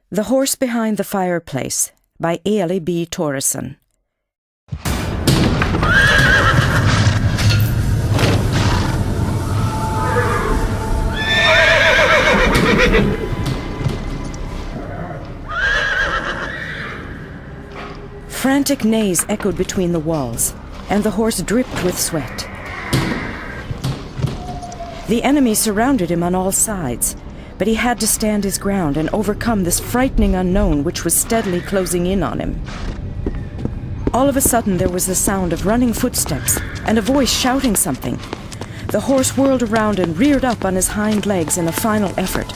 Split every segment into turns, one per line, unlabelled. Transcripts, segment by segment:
The Horse Behind the Fireplace by ELE B. TORRASEN. Frantic neighs echoed between the walls, and the horse dripped with sweat. The enemy surrounded him on all sides, but he had to stand his ground and overcome this frightening unknown which was steadily closing in on him. All of a sudden there was the sound of running footsteps and a voice shouting something. The horse whirled around and reared up on his hind legs in a final effort.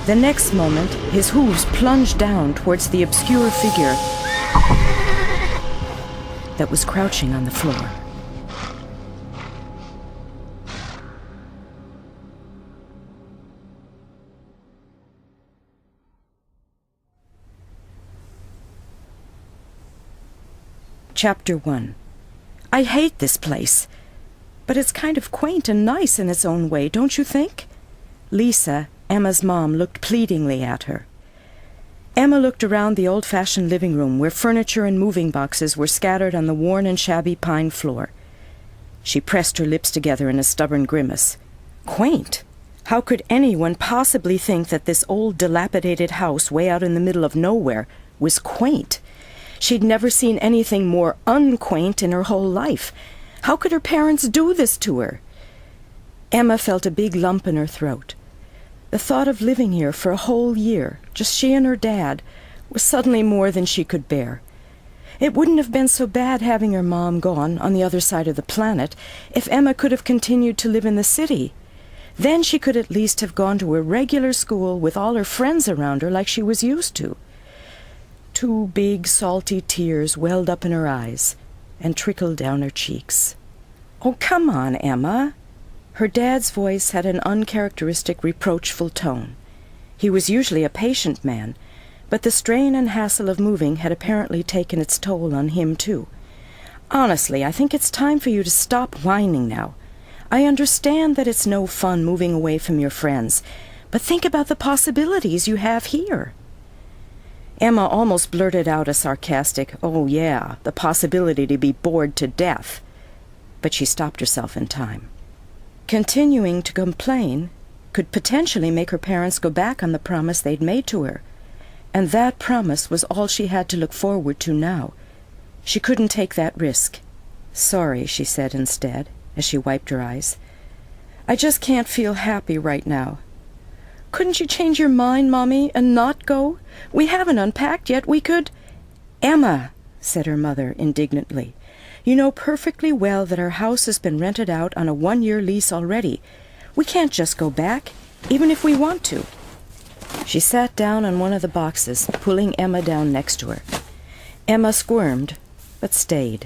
The next moment, his hooves plunged down towards the obscure figure that was crouching on the floor. Chapter 1. I hate this place, but it's kind of quaint and nice in its own way, don't you think? Lisa, Emma's mom, looked pleadingly at her. Emma looked around the old-fashioned living room where furniture and moving boxes were scattered on the worn and shabby pine floor. She pressed her lips together in a stubborn grimace. Quaint? How could anyone possibly think that this old dilapidated house way out in the middle of nowhere was quaint? She'd never seen anything more unquaint in her whole life. How could her parents do this to her? Emma felt a big lump in her throat. The thought of living here for a whole year, just she and her dad, was suddenly more than she could bear. It wouldn't have been so bad having her mom gone on the other side of the planet if Emma could have continued to live in the city. Then she could at least have gone to a regular school with all her friends around her like she was used to. 2 big, salty tears welled up in her eyes and trickled down her cheeks. "Oh, come on, Emma." Her dad's voice had an uncharacteristic reproachful tone. He was usually a patient man, but the strain and hassle of moving had apparently taken its toll on him, too. "Honestly, I think it's time for you to stop whining now. I understand that it's no fun moving away from your friends, but think about the possibilities you have here." Emma almost blurted out a sarcastic, "Oh yeah, the possibility to be bored to death." But she stopped herself in time. Continuing to complain could potentially make her parents go back on the promise they'd made to her, and that promise was all she had to look forward to now. She couldn't take that risk. "Sorry," she said instead, as she wiped her eyes. "I just can't feel happy right now." "Couldn't you change your mind, Mommy, and not go? We haven't unpacked yet. We could—" "Emma," said her mother indignantly, "you know perfectly well that our house has been rented out on a 1-year lease already. We can't just go back, even if we want to." She sat down on one of the boxes, pulling Emma down next to her. Emma squirmed, but stayed.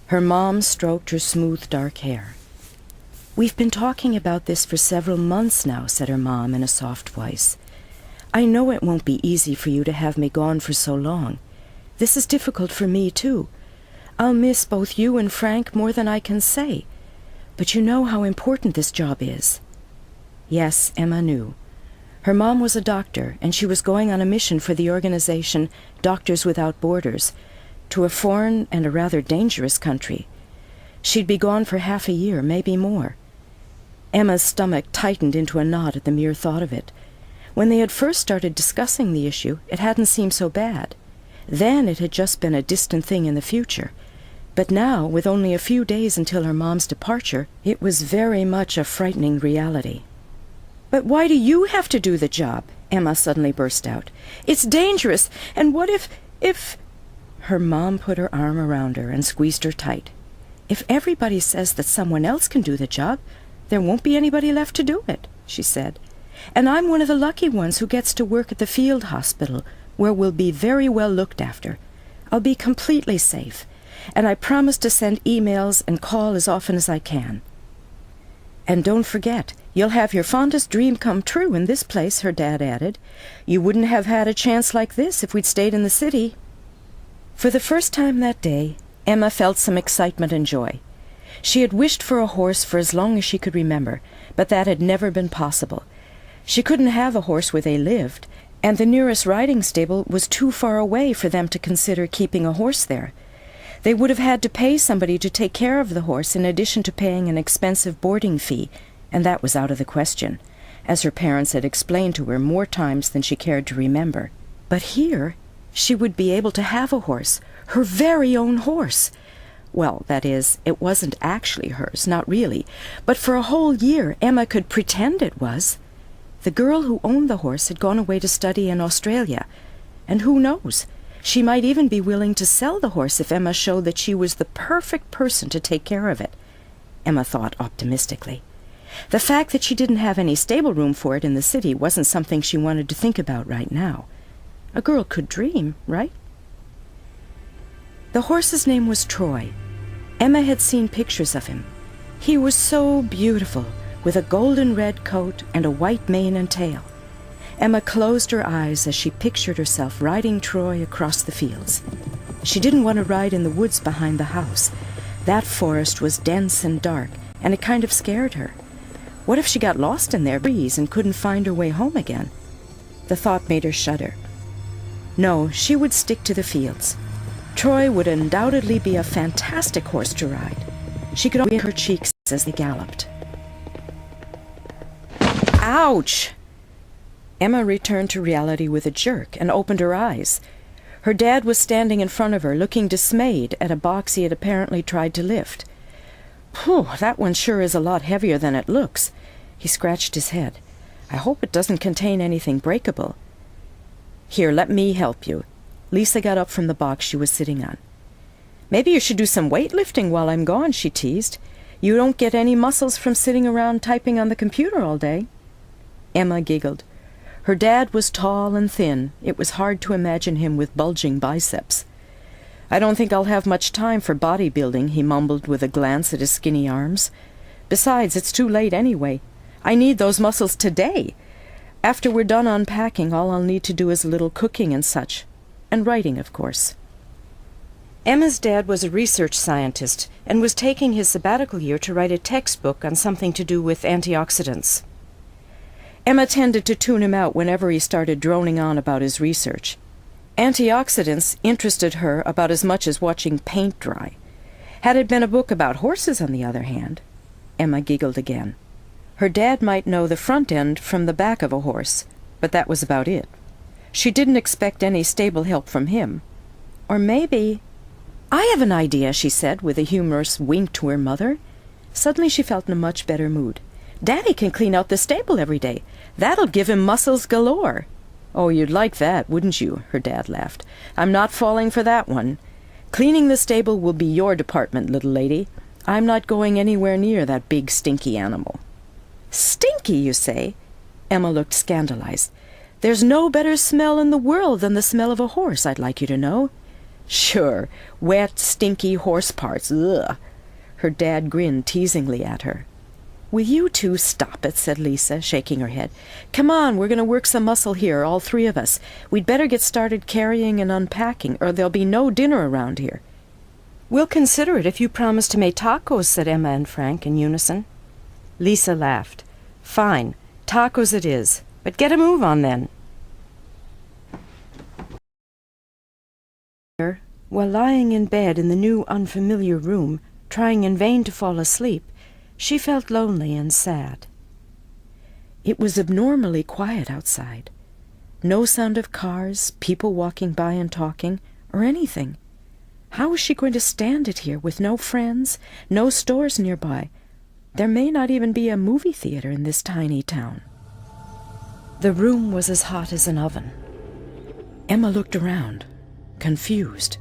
Her mom stroked her smooth dark hair. "We've been talking about this for several months now," said her mom in a soft voice. "I know it won't be easy for you to have me gone for so long. This is difficult for me, too. I'll miss both you and Frank more than I can say. But you know how important this job is." Yes, Emma knew. Her mom was a doctor, and she was going on a mission for the organization Doctors Without Borders, to a foreign and a rather dangerous country. She'd be gone for half a year, maybe more. Emma's stomach tightened into a knot at the mere thought of it. When they had first started discussing the issue, it hadn't seemed so bad. Then it had just been a distant thing in the future. But now, with only a few days until her mom's departure, it was very much a frightening reality. "But why do you have to do the job?" Emma suddenly burst out. "It's dangerous, and what if—" Her mom put her arm around her and squeezed her tight. "If everybody says that someone else can do the job, there won't be anybody left to do it," she said. "And I'm one of the lucky ones who gets to work at the field hospital, where we'll be very well looked after. I'll be completely safe, and I promise to send emails and call as often as I can." "And don't forget, you'll have your fondest dream come true in this place," her dad added. "You wouldn't have had a chance like this if we'd stayed in the city." For the first time that day, Emma felt some excitement and joy. She had wished for a horse for as long as she could remember, but that had never been possible. She couldn't have a horse where they lived, and the nearest riding stable was too far away for them to consider keeping a horse there. They would have had to pay somebody to take care of the horse in addition to paying an expensive boarding fee, and that was out of the question, as her parents had explained to her more times than she cared to remember. But here she would be able to have a horse, her very own horse. Well, that is, it wasn't actually hers, not really, but for a whole year Emma could pretend it was. The girl who owned the horse had gone away to study in Australia, and who knows, she might even be willing to sell the horse if Emma showed that she was the perfect person to take care of it. Emma thought optimistically. The fact that she didn't have any stable room for it in the city wasn't something she wanted to think about right now. A girl could dream, right? The horse's name was Troy. Emma had seen pictures of him. He was so beautiful, with a golden red coat and a white mane and tail. Emma closed her eyes as she pictured herself riding Troy across the fields. She didn't want to ride in the woods behind the house. That forest was dense and dark, and it kind of scared her. What if she got lost in their breeze and couldn't find her way home again? The thought made her shudder. No, she would stick to the fields. Troy would undoubtedly be a fantastic horse to ride. She could feel her cheeks as they galloped. Ouch! Emma returned to reality with a jerk and opened her eyes. Her dad was standing in front of her, looking dismayed at a box he had apparently tried to lift. "Phew, that one sure is a lot heavier than it looks." He scratched his head. "I hope it doesn't contain anything breakable." "Here, let me help you." Lisa got up from the box she was sitting on. "Maybe you should do some weightlifting while I'm gone," she teased. "You don't get any muscles from sitting around typing on the computer all day." Emma giggled. Her dad was tall and thin. It was hard to imagine him with bulging biceps. "I don't think I'll have much time for bodybuilding," he mumbled with a glance at his skinny arms. "Besides, it's too late anyway. I need those muscles today. After we're done unpacking, all I'll need to do is a little cooking and such. And writing, of course." Emma's dad was a research scientist and was taking his sabbatical year to write a textbook on something to do with antioxidants. Emma tended to tune him out whenever he started droning on about his research. Antioxidants interested her about as much as watching paint dry. Had it been a book about horses, on the other hand— Emma giggled again. Her dad might know the front end from the back of a horse, but that was about it. She didn't expect any stable help from him. Or maybe— "I have an idea," she said, with a humorous wink to her mother. Suddenly she felt in a much better mood. "Daddy can clean out the stable every day. That'll give him muscles galore." "Oh, you'd like that, wouldn't you?" her dad laughed. "I'm not falling for that one. Cleaning the stable will be your department, little lady. I'm not going anywhere near that big stinky animal." "Stinky, you say?" Emma looked scandalized. "There's no better smell in the world than the smell of a horse, I'd like you to know." "Sure, wet, stinky horse parts, ugh." Her dad grinned teasingly at her. "Will you two stop it?" said Lisa, shaking her head. "Come on, we're going to work some muscle here, all three of us. We'd better get started carrying and unpacking, or there'll be no dinner around here." "We'll consider it if you promise to make tacos," said Emma and Frank in unison. Lisa laughed. "Fine, tacos it is. But get a move on then." While lying in bed in the new unfamiliar room, trying in vain to fall asleep, she felt lonely and sad. It was abnormally quiet outside. No sound of cars, people walking by and talking, or anything. How was she going to stand it here with no friends, no stores nearby? There may not even be a movie theater in this tiny town. The room was as hot as an oven. Emma looked around, confused.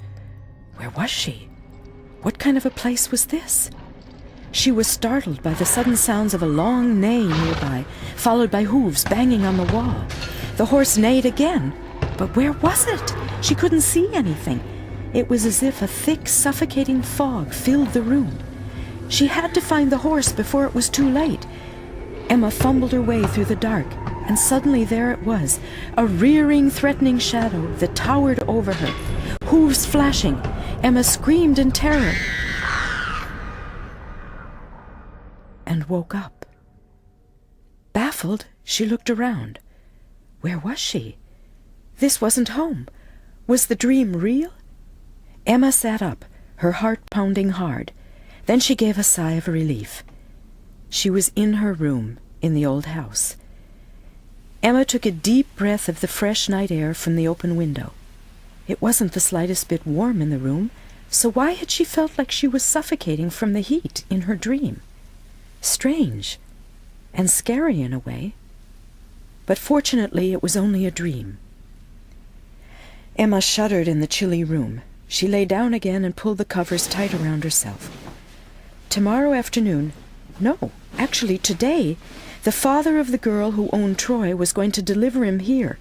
Where was she? What kind of a place was this? She was startled by the sudden sounds of a long neigh nearby, followed by hooves banging on the wall. The horse neighed again, but where was it? She couldn't see anything. It was as if a thick, suffocating fog filled the room. She had to find the horse before it was too late. Emma fumbled her way through the dark, and suddenly there it was, a rearing, threatening shadow that towered over her. Hooves flashing, Emma screamed in terror and woke up. Baffled, she looked around. Where was she? This wasn't home. Was the dream real? Emma sat up, her heart pounding hard. Then she gave a sigh of relief. She was in her room, in the old house. Emma took a deep breath of the fresh night air from the open window. It wasn't the slightest bit warm in the room, so why had she felt like she was suffocating from the heat in her dream? Strange, and scary in a way. But fortunately it was only a dream. Emma shuddered in the chilly room. She lay down again and pulled the covers tight around herself. Tomorrow afternoon, no, actually today, the father of the girl who owned Troy was going to deliver him here,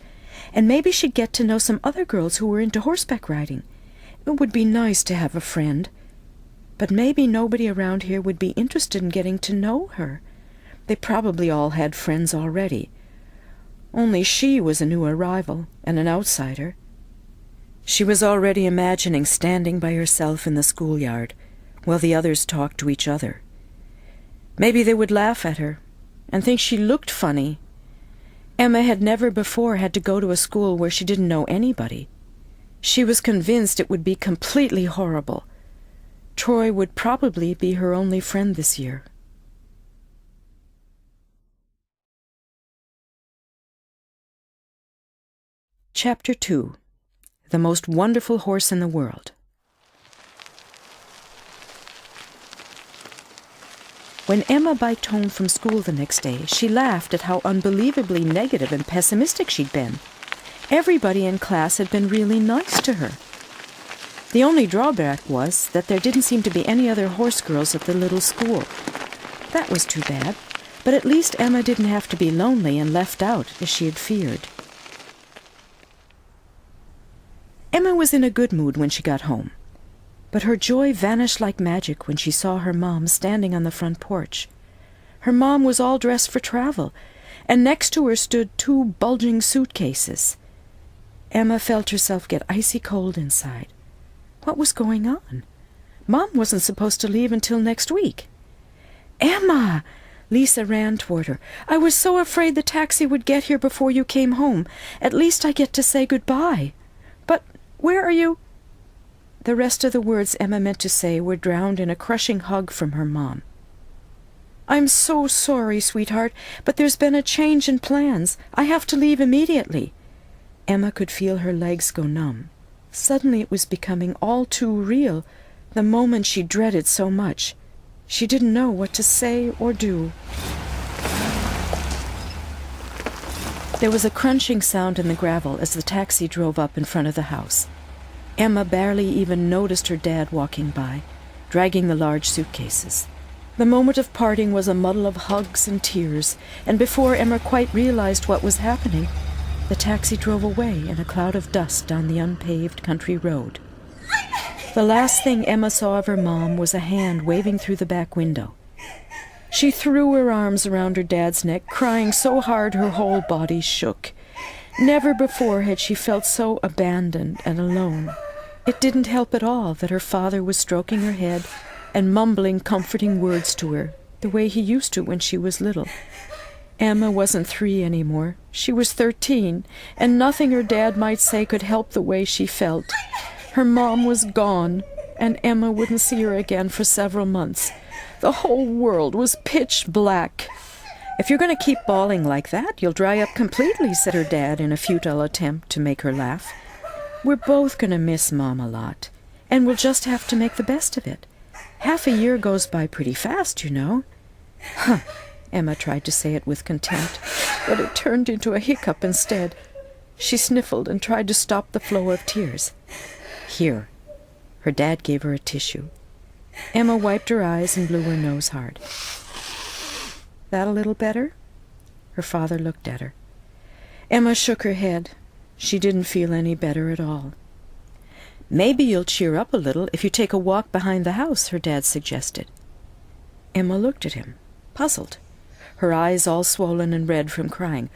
and maybe she'd get to know some other girls who were into horseback riding. It would be nice to have a friend. But maybe nobody around here would be interested in getting to know her. They probably all had friends already. Only she was a new arrival and an outsider. She was already imagining standing by herself in the schoolyard while the others talked to each other. Maybe they would laugh at her and think she looked funny. Emma had never before had to go to a school where she didn't know anybody. She was convinced it would be completely horrible. Troy would probably be her only friend this year. Chapter 2. The Most Wonderful Horse in the World. When Emma biked home from school the next day, she laughed at how unbelievably negative and pessimistic she'd been. Everybody in class had been really nice to her. The only drawback was that there didn't seem to be any other horse girls at the little school. That was too bad, but at least Emma didn't have to be lonely and left out as she had feared. Emma was in a good mood when she got home, but her joy vanished like magic when she saw her mom standing on the front porch. Her mom was all dressed for travel, and next to her stood 2 bulging suitcases. Emma felt herself get icy cold inside. What was going on? Mom wasn't supposed to leave until next week. "Emma!" Lisa ran toward her. "I was so afraid the taxi would get here before you came home. At least I get to say goodbye. But where are you?" The rest of the words Emma meant to say were drowned in a crushing hug from her mom. "I'm so sorry, sweetheart, but there's been a change in plans. I have to leave immediately." Emma could feel her legs go numb. Suddenly it was becoming all too real, the moment she dreaded so much. She didn't know what to say or do. There was a crunching sound in the gravel as the taxi drove up in front of the house. Emma barely even noticed her dad walking by, dragging the large suitcases. The moment of parting was a muddle of hugs and tears, and before Emma quite realized what was happening, the taxi drove away in a cloud of dust down the unpaved country road. The last thing Emma saw of her mom was a hand waving through the back window. She threw her arms around her dad's neck, crying so hard her whole body shook. Never before had she felt so abandoned and alone. It didn't help at all that her father was stroking her head and mumbling comforting words to her, the way he used to when she was little. Emma wasn't 3 anymore. She was 13, and nothing her dad might say could help the way she felt. Her mom was gone, and Emma wouldn't see her again for several months. The whole world was pitch black. "If you're going to keep bawling like that, you'll dry up completely," said her dad in a futile attempt to make her laugh. "We're both going to miss Mom a lot, and we'll just have to make the best of it. Half a year goes by pretty fast, you know." "Huh." Emma tried to say it with contempt, but it turned into a hiccup instead. She sniffled and tried to stop the flow of tears. "Here." Her dad gave her a tissue. Emma wiped her eyes and blew her nose hard. "That a little better?" Her father looked at her. Emma shook her head. She didn't feel any better at all. "Maybe you'll cheer up a little if you take a walk behind the house," her dad suggested. Emma looked at him, puzzled, her eyes all swollen and red from crying.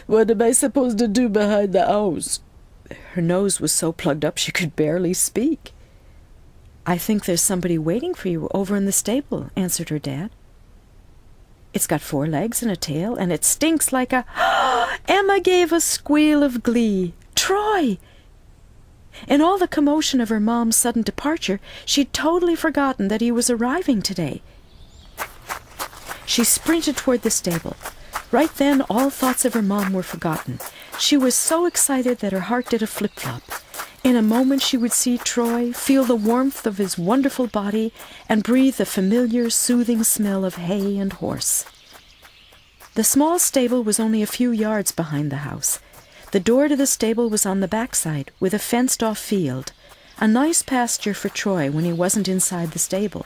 "What am I supposed to do behind the house?" Her nose was so plugged up she could barely speak. "I think there's somebody waiting for you over in the stable," answered her dad. "It's got 4 legs and a tail, and it stinks like a—" Emma gave a squeal of glee. Troy! In all the commotion of her mom's sudden departure, she'd totally forgotten that he was arriving today. She sprinted toward the stable. Right then, all thoughts of her mom were forgotten. She was so excited that her heart did a flip-flop. In a moment she would see Troy, feel the warmth of his wonderful body, and breathe the familiar, soothing smell of hay and horse. The small stable was only a few yards behind the house. The door to the stable was on the backside, with a fenced-off field, a nice pasture for Troy when he wasn't inside the stable.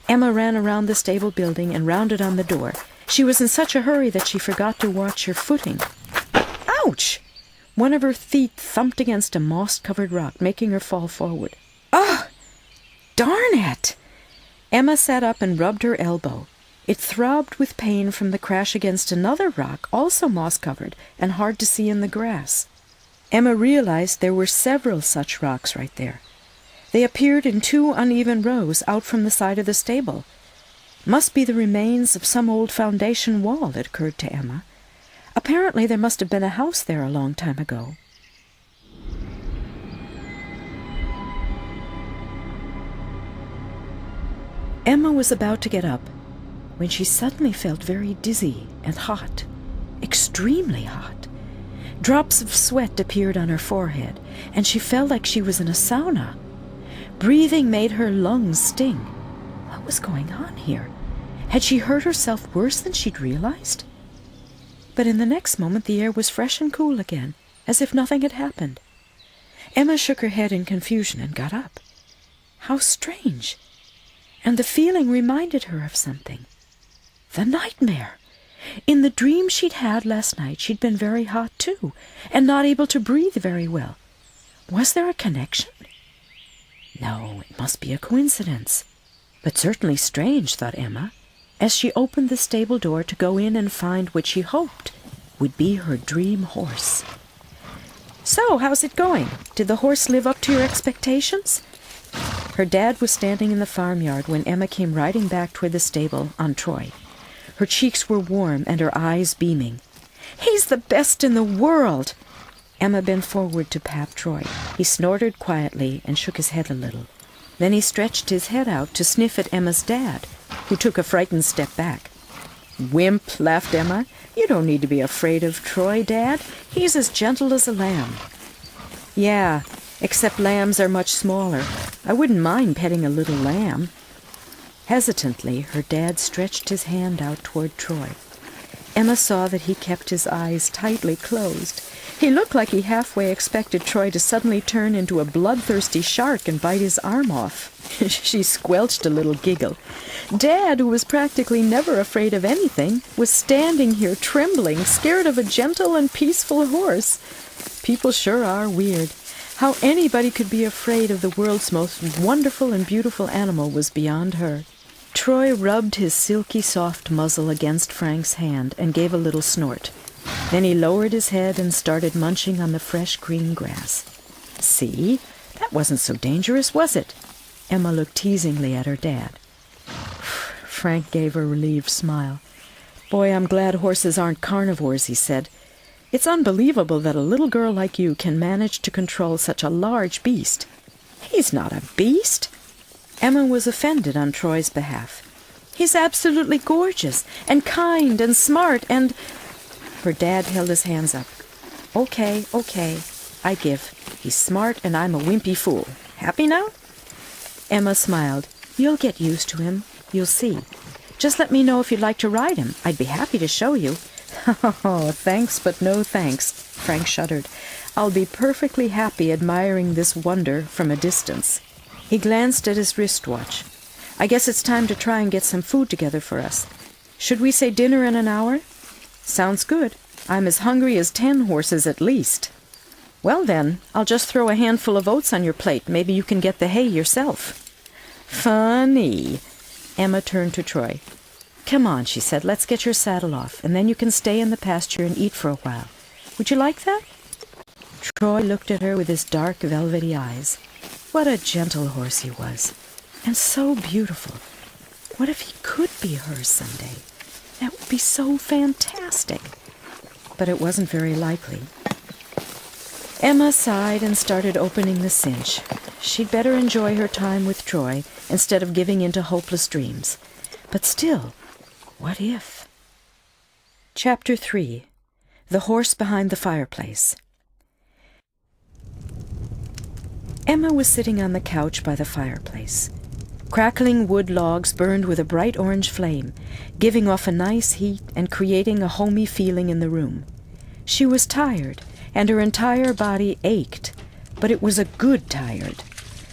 Emma ran around the stable building and rounded on the door. She was in such a hurry that she forgot to watch her footing. Ouch! One of her feet thumped against a moss-covered rock, making her fall forward. Oh, darn it! Emma sat up and rubbed her elbow. It throbbed with pain from the crash against another rock, also moss-covered and hard to see in the grass. Emma realized there were several such rocks right there. They appeared in 2 uneven rows out from the side of the stable. Must be the remains of some old foundation wall, it occurred to Emma. Apparently there must have been a house there a long time ago. Emma was about to get up when she suddenly felt very dizzy and hot, extremely hot. Drops of sweat appeared on her forehead, and she felt like she was in a sauna. Breathing made her lungs sting. What was going on here? Had she hurt herself worse than she'd realized? But in the next moment the air was fresh and cool again, as if nothing had happened. Emma shook her head in confusion and got up. How strange! And the feeling reminded her of something. The nightmare! In the dream she'd had last night, she'd been very hot too, and not able to breathe very well. Was there a connection? No, it must be a coincidence. But certainly strange, thought Emma, as she opened the stable door to go in and find what she hoped would be her dream horse. So, how's it going? Did the horse live up to your expectations? Her dad was standing in the farmyard when Emma came riding back toward the stable on Troy. Her cheeks were warm and her eyes beaming. He's the best in the world! Emma bent forward to pat Troy. He snorted quietly and shook his head a little. Then he stretched his head out to sniff at Emma's dad, who took a frightened step back. Wimp, laughed Emma. You don't need to be afraid of Troy, Dad. He's as gentle as a lamb. Yeah, except lambs are much smaller. I wouldn't mind petting a little lamb. Hesitantly, her dad stretched his hand out toward Troy. Emma saw that he kept his eyes tightly closed. He looked like he halfway expected Troy to suddenly turn into a bloodthirsty shark and bite his arm off. She squelched a little giggle. Dad, who was practically never afraid of anything, was standing here trembling, scared of a gentle and peaceful horse. People sure are weird. How anybody could be afraid of the world's most wonderful and beautiful animal was beyond her. Troy rubbed his silky soft muzzle against Frank's hand and gave a little snort. Then he lowered his head and started munching on the fresh green grass. See? That wasn't so dangerous, was it? Emma looked teasingly at her dad. Frank gave a relieved smile. Boy, I'm glad horses aren't carnivores, he said. It's unbelievable that a little girl like you can manage to control such a large beast. He's not a beast. Emma was offended on Troy's behalf. He's absolutely gorgeous and kind and smart and... Her dad held his hands up. Okay, I give. He's smart and I'm a wimpy fool. Happy now? Emma smiled. You'll get used to him. You'll see. Just let me know if you'd like to ride him. I'd be happy to show you. Oh, thanks, but no thanks. Frank shuddered. I'll be perfectly happy admiring this wonder from a distance. He glanced at his wristwatch. I guess it's time to try and get some food together for us. Should we say dinner in an hour? Sounds good. I'm as hungry as 10 horses at least. Well then, I'll just throw a handful of oats on your plate. Maybe you can get the hay yourself. Funny. Emma turned to Troy. Come on, she said, let's get your saddle off, and then you can stay in the pasture and eat for a while. Would you like that? Troy looked at her with his dark, velvety eyes. What a gentle horse he was, and so beautiful. What if he could be hers someday? That would be so fantastic. But it wasn't very likely. Emma sighed and started opening the cinch. She'd better enjoy her time with Troy instead of giving in to hopeless dreams. But still, what if? Chapter 3. The Horse Behind the Fireplace. Emma was sitting on the couch by the fireplace. Crackling wood logs burned with a bright orange flame, giving off a nice heat and creating a homey feeling in the room. She was tired, and her entire body ached, but it was a good tired.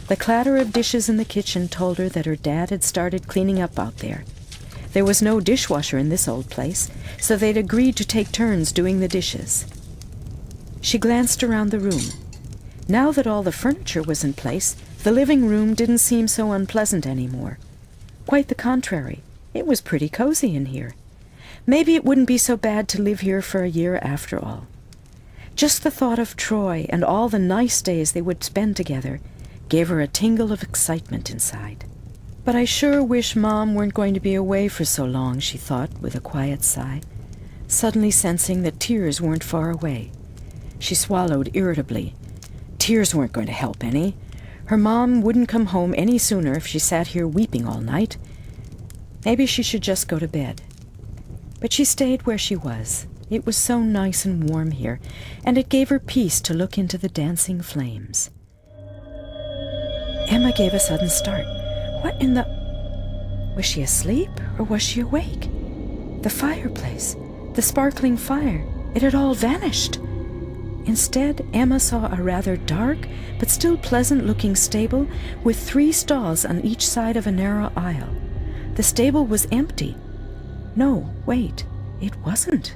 The clatter of dishes in the kitchen told her that her dad had started cleaning up out there. There was no dishwasher in this old place, so they'd agreed to take turns doing the dishes. She glanced around the room. Now that all the furniture was in place, the living room didn't seem so unpleasant anymore. Quite the contrary, it was pretty cozy in here. Maybe it wouldn't be so bad to live here for a year after all. Just the thought of Troy and all the nice days they would spend together gave her a tingle of excitement inside. But I sure wish Mom weren't going to be away for so long, she thought with a quiet sigh, suddenly sensing that tears weren't far away. She swallowed irritably. Tears weren't going to help any. Her mom wouldn't come home any sooner if she sat here weeping all night. Maybe she should just go to bed. But she stayed where she was. It was so nice and warm here, and it gave her peace to look into the dancing flames. Emma gave a sudden start. What in the... Was she asleep, or was she awake? The fireplace, the sparkling fire, it had all vanished. Instead, Emma saw a rather dark, but still pleasant-looking stable with 3 stalls on each side of a narrow aisle. The stable was empty. No, wait, it wasn't.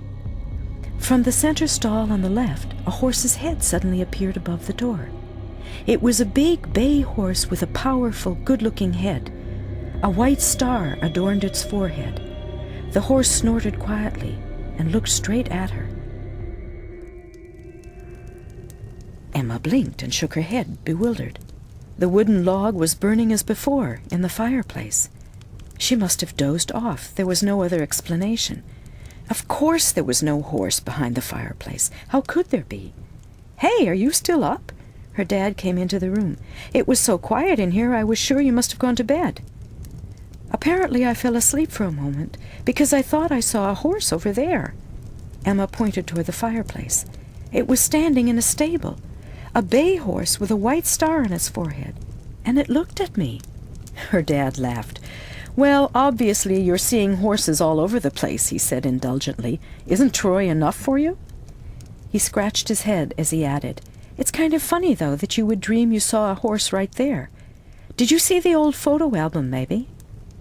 From the center stall on the left, a horse's head suddenly appeared above the door. It was a big bay horse with a powerful, good-looking head. A white star adorned its forehead. The horse snorted quietly and looked straight at her. Emma blinked and shook her head, bewildered. The wooden log was burning as before in the fireplace. She must have dozed off. There was no other explanation. Of course there was no horse behind the fireplace. How could there be? "Hey, are you still up?" Her dad came into the room. "It was so quiet in here, I was sure you must have gone to bed." "Apparently I fell asleep for a moment, because I thought I saw a horse over there." Emma pointed toward the fireplace. It was standing in a stable, a bay horse with a white star on its forehead, and it looked at me. Her dad laughed. "Well, obviously you're seeing horses all over the place," he said indulgently. "Isn't Troy enough for you?" He scratched his head as he added, "It's kind of funny, though, that you would dream you saw a horse right there. Did you see the old photo album, maybe?"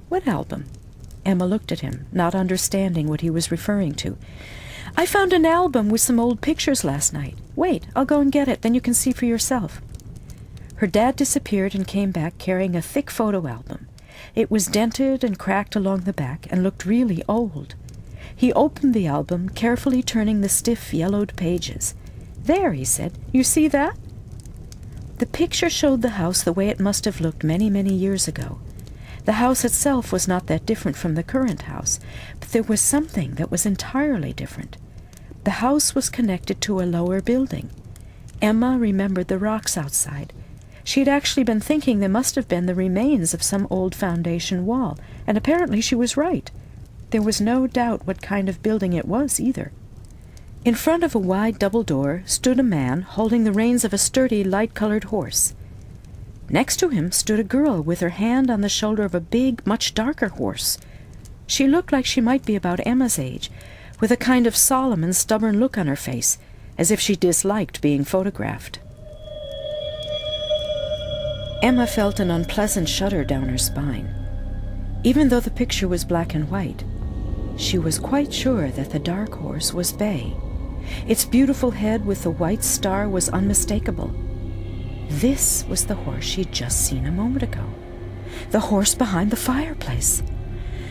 "What album?" Emma looked at him, not understanding what he was referring to. "I found an album with some old pictures last night. Wait, I'll go and get it, then you can see for yourself." Her dad disappeared and came back carrying a thick photo album. It was dented and cracked along the back and looked really old. He opened the album, carefully turning the stiff, yellowed pages. "There," he said. "You see that?" The picture showed the house the way it must have looked many, many years ago. The house itself was not that different from the current house, but there was something that was entirely different. The house was connected to a lower building. Emma remembered the rocks outside. She had actually been thinking they must have been the remains of some old foundation wall, and apparently she was right. There was no doubt what kind of building it was, either. In front of a wide double door stood a man holding the reins of a sturdy, light-colored horse. Next to him stood a girl with her hand on the shoulder of a big, much darker horse. She looked like she might be about Emma's age, with a kind of solemn and stubborn look on her face, as if she disliked being photographed. Emma felt an unpleasant shudder down her spine. Even though the picture was black and white, she was quite sure that the dark horse was bay. Its beautiful head with the white star was unmistakable. This was the horse she'd just seen a moment ago. The horse behind the fireplace.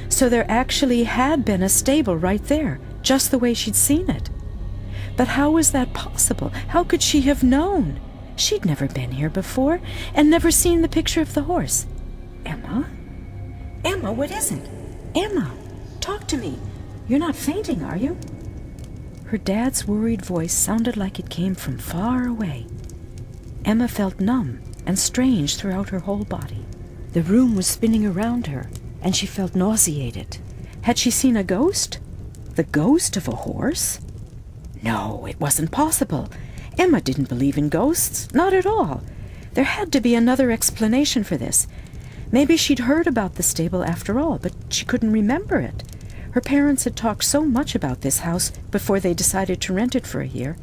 So there actually had been a stable right there, just the way she'd seen it. But how was that possible? How could she have known? She'd never been here before, and never seen the picture of the horse. "Emma? Emma, what is it? Emma, talk to me. You're not fainting, are you?" Her dad's worried voice sounded like it came from far away. Emma felt numb and strange throughout her whole body. The room was spinning around her, and she felt nauseated. Had she seen a ghost? The ghost of a horse? No, it wasn't possible. Emma didn't believe in ghosts, not at all. There had to be another explanation for this. Maybe she'd heard about the stable after all, but she couldn't remember it. Her parents had talked so much about this house before they decided to rent it for a year.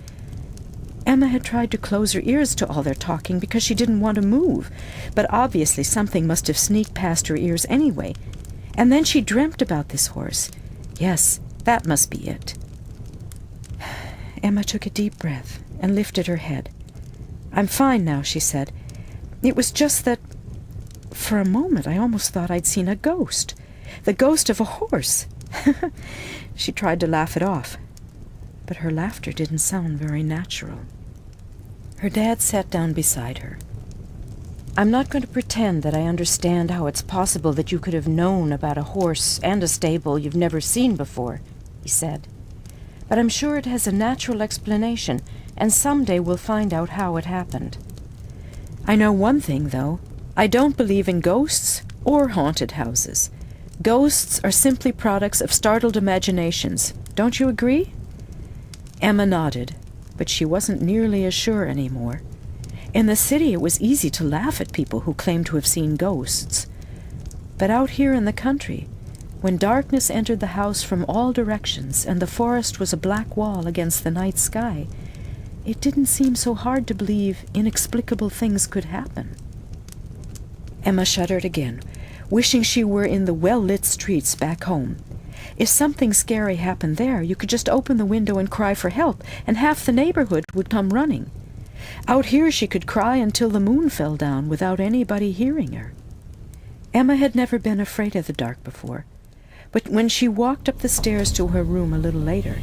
Emma had tried to close her ears to all their talking because she didn't want to move, but obviously something must have sneaked past her ears anyway. And then she dreamt about this horse. Yes, that must be it. Emma took a deep breath and lifted her head. "I'm fine now," she said. "It was just that, for a moment, I almost thought I'd seen a ghost. The ghost of a horse." She tried to laugh it off, but her laughter didn't sound very natural. Her dad sat down beside her. "I'm not going to pretend that I understand how it's possible that you could have known about a horse and a stable you've never seen before," he said. "But I'm sure it has a natural explanation, and someday we'll find out how it happened. I know one thing, though. I don't believe in ghosts or haunted houses. Ghosts are simply products of startled imaginations. Don't you agree?" Emma nodded, but she wasn't nearly as sure anymore. In the city, it was easy to laugh at people who claimed to have seen ghosts. But out here in the country, when darkness entered the house from all directions and the forest was a black wall against the night sky, it didn't seem so hard to believe inexplicable things could happen. Emma shuddered again, wishing she were in the well-lit streets back home. If something scary happened there, you could just open the window and cry for help, and half the neighborhood would come running. Out here she could cry until the moon fell down without anybody hearing her. Emma had never been afraid of the dark before, but when she walked up the stairs to her room a little later,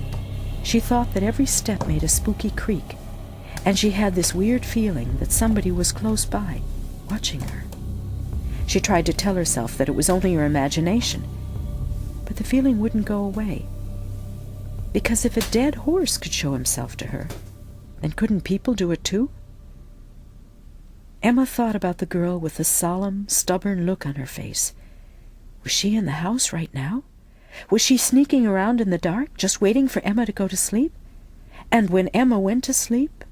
she thought that every step made a spooky creak, and she had this weird feeling that somebody was close by, watching her. She tried to tell herself that it was only her imagination, but the feeling wouldn't go away. Because if a dead horse could show himself to her, then couldn't people do it too? Emma thought about the girl with the solemn, stubborn look on her face. Was she in the house right now? Was she sneaking around in the dark, just waiting for Emma to go to sleep? And when Emma went to sleep?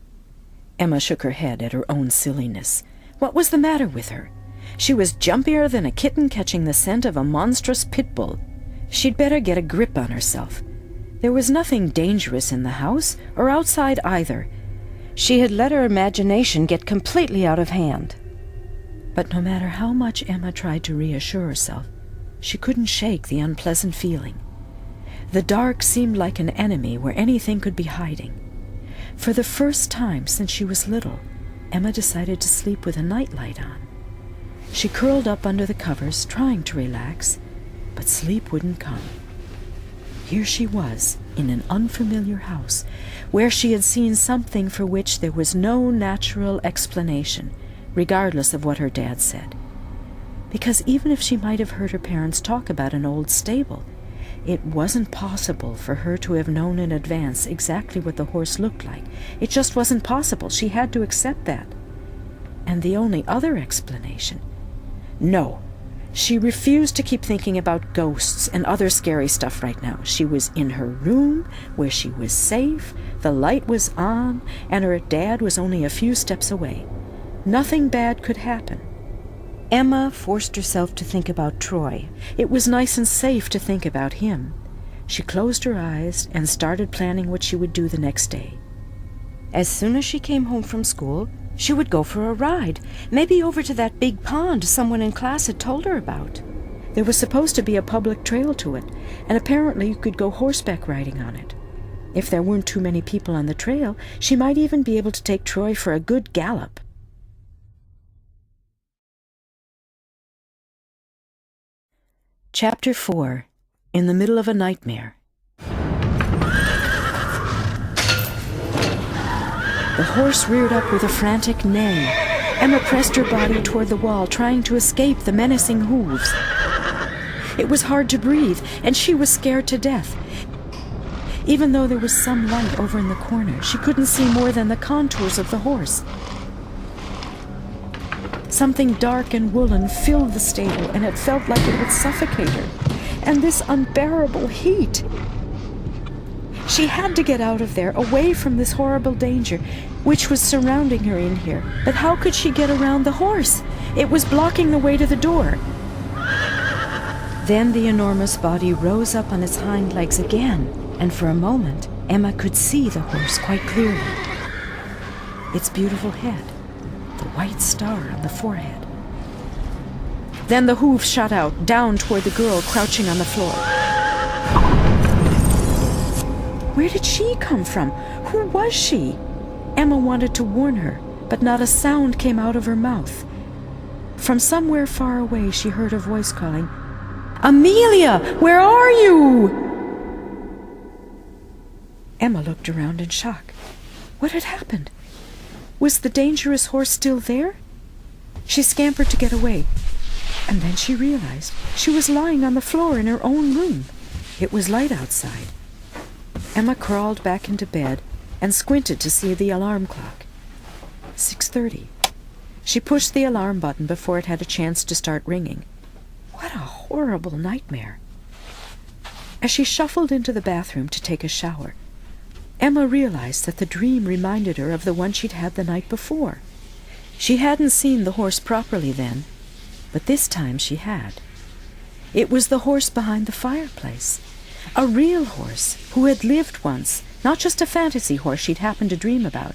Emma shook her head at her own silliness. What was the matter with her? She was jumpier than a kitten catching the scent of a monstrous pit bull. She'd better get a grip on herself. There was nothing dangerous in the house, or outside either. She had let her imagination get completely out of hand. But no matter how much Emma tried to reassure herself, she couldn't shake the unpleasant feeling. The dark seemed like an enemy where anything could be hiding. For the first time since she was little, Emma decided to sleep with a nightlight on. She curled up under the covers, trying to relax, but sleep wouldn't come. Here she was, in an unfamiliar house, where she had seen something for which there was no natural explanation, regardless of what her dad said. Because even if she might have heard her parents talk about an old stable, it wasn't possible for her to have known in advance exactly what the horse looked like. It just wasn't possible. She had to accept that. And the only other explanation... No, she refused to keep thinking about ghosts and other scary stuff right now. She was in her room, where she was safe, the light was on, and her dad was only a few steps away. Nothing bad could happen. Emma forced herself to think about Troy. It was nice and safe to think about him. She closed her eyes and started planning what she would do the next day. As soon as she came home from school, she would go for a ride, maybe over to that big pond someone in class had told her about. There was supposed to be a public trail to it, and apparently you could go horseback riding on it. If there weren't too many people on the trail, she might even be able to take Troy for a good gallop. Chapter 4. In the Middle of a Nightmare. The horse reared up with a frantic neigh. Emma pressed her body toward the wall, trying to escape the menacing hooves. It was hard to breathe, and she was scared to death. Even though there was some light over in the corner, she couldn't see more than the contours of the horse. Something dark and woolen filled the stable, and it felt like it would suffocate her. And this unbearable heat! She had to get out of there, away from this horrible danger, which was surrounding her in here. But how could she get around the horse? It was blocking the way to the door. Then the enormous body rose up on its hind legs again, and for a moment, Emma could see the horse quite clearly. Its beautiful head, the white star on the forehead. Then the hooves shot out, down toward the girl crouching on the floor. Where did she come from? Who was she? Emma wanted to warn her, but not a sound came out of her mouth. From somewhere far away, she heard a voice calling, "Amelia, where are you?" Emma looked around in shock. What had happened? Was the dangerous horse still there? She scampered to get away, and then she realized she was lying on the floor in her own room. It was light outside. Emma crawled back into bed and squinted to see the alarm clock. 6:30. She pushed the alarm button before it had a chance to start ringing. What a horrible nightmare. As she shuffled into the bathroom to take a shower, Emma realized that the dream reminded her of the one she'd had the night before. She hadn't seen the horse properly then, but this time she had. It was the horse behind the fireplace. A real horse who had lived once, not just a fantasy horse she'd happened to dream about.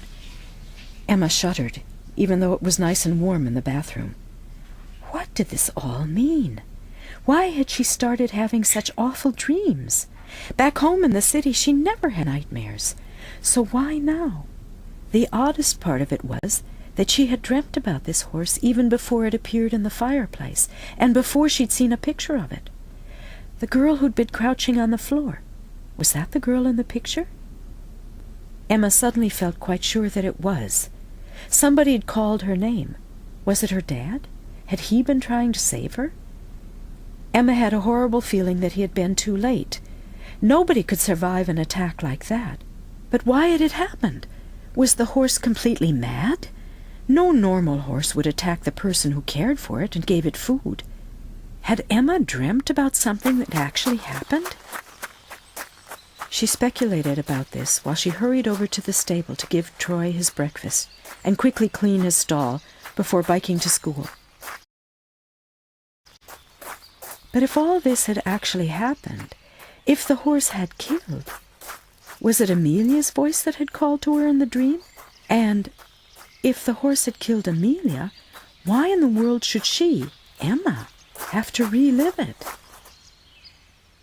Emma shuddered, even though it was nice and warm in the bathroom. What did this all mean? Why had she started having such awful dreams? Back home in the city, she never had nightmares. So why now? The oddest part of it was that she had dreamt about this horse even before it appeared in the fireplace, and before she'd seen a picture of it. The girl who'd been crouching on the floor, was that the girl in the picture? Emma suddenly felt quite sure that it was. Somebody had called her name. Was it her dad? Had he been trying to save her? Emma had a horrible feeling that he had been too late. Nobody could survive an attack like that. But why had it happened? Was the horse completely mad? No normal horse would attack the person who cared for it and gave it food. Had Emma dreamt about something that actually happened? She speculated about this while she hurried over to the stable to give Troy his breakfast and quickly clean his stall before biking to school. But if all this had actually happened, if the horse had killed, was it Amelia's voice that had called to her in the dream? And if the horse had killed Amelia, why in the world should she, Emma, have to relive it?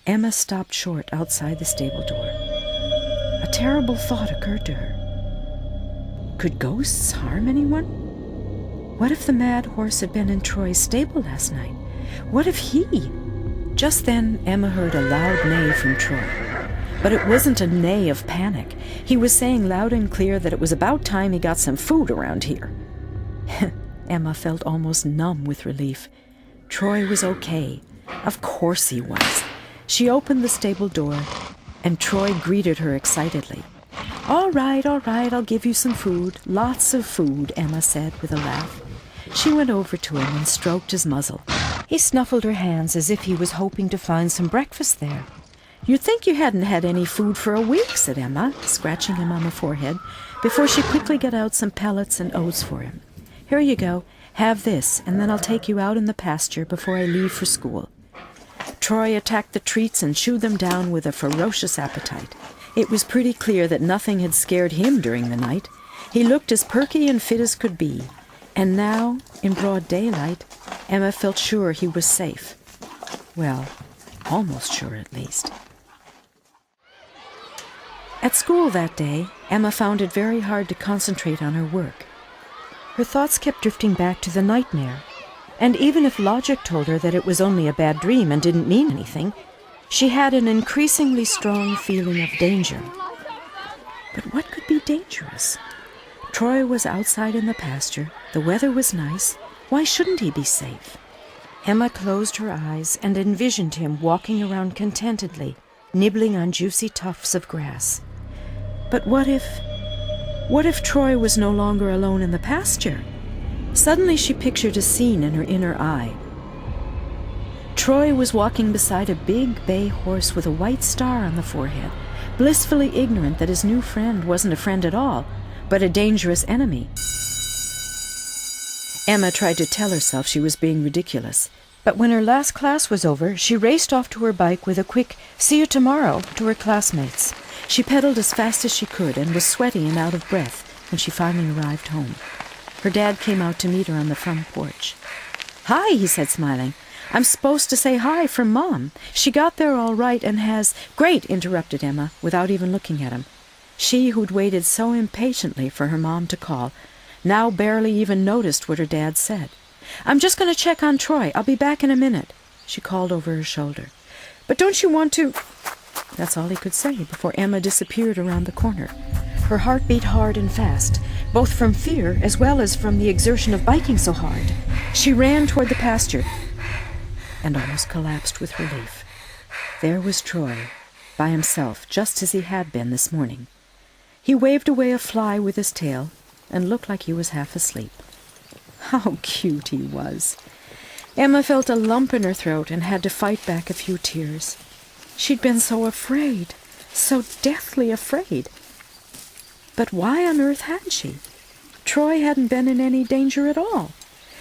Emma stopped short outside the stable door. A terrible thought occurred to her. Could ghosts harm anyone? What if the mad horse had been in Troy's stable last night? What if he... Just then, Emma heard a loud neigh from Troy. But it wasn't a neigh of panic. He was saying loud and clear that it was about time he got some food around here. Emma felt almost numb with relief. Troy was okay. Of course he was. She opened the stable door, and Troy greeted her excitedly. All right, I'll give you some food. Lots of food," Emma said with a laugh. She went over to him and stroked his muzzle. He snuffled her hands as if he was hoping to find some breakfast there. "You'd think you hadn't had any food for a week," said Emma, scratching him on the forehead, before she quickly got out some pellets and oats for him. "Here you go. Have this, and then I'll take you out in the pasture before I leave for school." Troy attacked the treats and chewed them down with a ferocious appetite. It was pretty clear that nothing had scared him during the night. He looked as perky and fit as could be. And now, in broad daylight, Emma felt sure he was safe. Well, almost sure at least. At school that day, Emma found it very hard to concentrate on her work. Her thoughts kept drifting back to the nightmare, and even if logic told her that it was only a bad dream and didn't mean anything, she had an increasingly strong feeling of danger. But what could be dangerous? Troy was outside in the pasture. The weather was nice. Why shouldn't he be safe? Emma closed her eyes and envisioned him walking around contentedly, nibbling on juicy tufts of grass. But what if Troy was no longer alone in the pasture? Suddenly she pictured a scene in her inner eye. Troy was walking beside a big bay horse with a white star on the forehead, blissfully ignorant that his new friend wasn't a friend at all, but a dangerous enemy. Emma tried to tell herself she was being ridiculous, but when her last class was over, she raced off to her bike with a quick "see you tomorrow" to her classmates. She pedaled as fast as she could and was sweaty and out of breath when she finally arrived home. Her dad came out to meet her on the front porch. "Hi," he said, smiling. "I'm supposed to say hi from Mom. She got there all right and has—" "Great," interrupted Emma, without even looking at him. She, who'd waited so impatiently for her mom to call, now barely even noticed what her dad said. "I'm just going to check on Troy. I'll be back in a minute," she called over her shoulder. "But don't you want to—" That's all he could say before Emma disappeared around the corner. Her heart beat hard and fast, both from fear as well as from the exertion of biking so hard. She ran toward the pasture and almost collapsed with relief. There was Troy, by himself, just as he had been this morning. He waved away a fly with his tail and looked like he was half asleep. How cute he was! Emma felt a lump in her throat and had to fight back a few tears. She'd been so afraid, so deathly afraid. But why on earth had she? Troy hadn't been in any danger at all.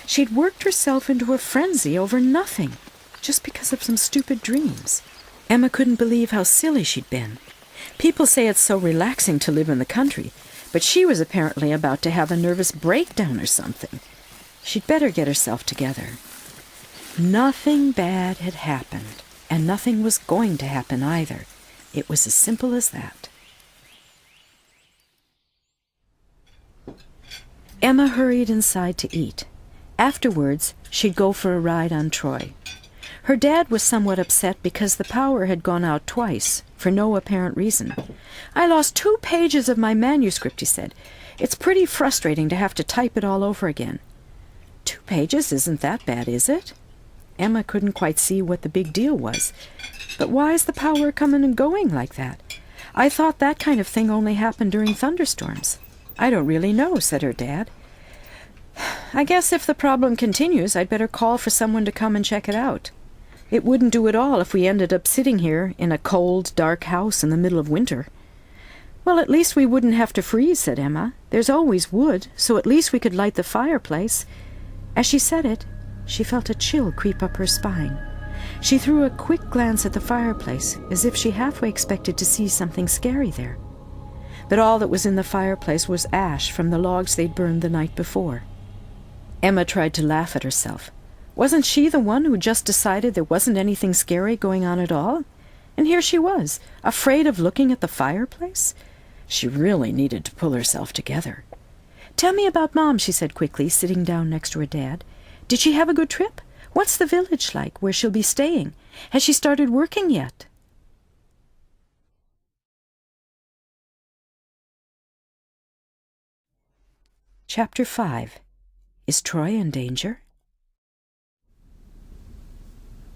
She'd worked herself into a frenzy over nothing, just because of some stupid dreams. Emma couldn't believe how silly she'd been. People say it's so relaxing to live in the country, but she was apparently about to have a nervous breakdown or something. She'd better get herself together. Nothing bad had happened, and nothing was going to happen either. It was as simple as that. Emma hurried inside to eat. Afterwards, she'd go for a ride on Troy. Her dad was somewhat upset because the power had gone out twice, for no apparent reason. "I lost 2 pages of my manuscript," he said. "It's pretty frustrating to have to type it all over again." 2 pages isn't that bad, is it? Emma couldn't quite see what the big deal was. But why is the power coming and going like that? I thought that kind of thing only happened during thunderstorms. "I don't really know," said her dad. "I guess if the problem continues, I'd better call for someone to come and check it out. It wouldn't do at all if we ended up sitting here in a cold, dark house in the middle of winter." "Well, at least we wouldn't have to freeze," said Emma. "There's always wood, so at least we could light the fireplace." As she said it, she felt a chill creep up her spine. She threw a quick glance at the fireplace, as if she halfway expected to see something scary there. But all that was in the fireplace was ash from the logs they'd burned the night before. Emma tried to laugh at herself. Wasn't she the one who just decided there wasn't anything scary going on at all? And here she was, afraid of looking at the fireplace? She really needed to pull herself together. "Tell me about Mom," she said quickly, sitting down next to her dad. "Did she have a good trip? What's the village like, where she'll be staying? Has she started working yet?" Chapter 5. Is Troy in danger?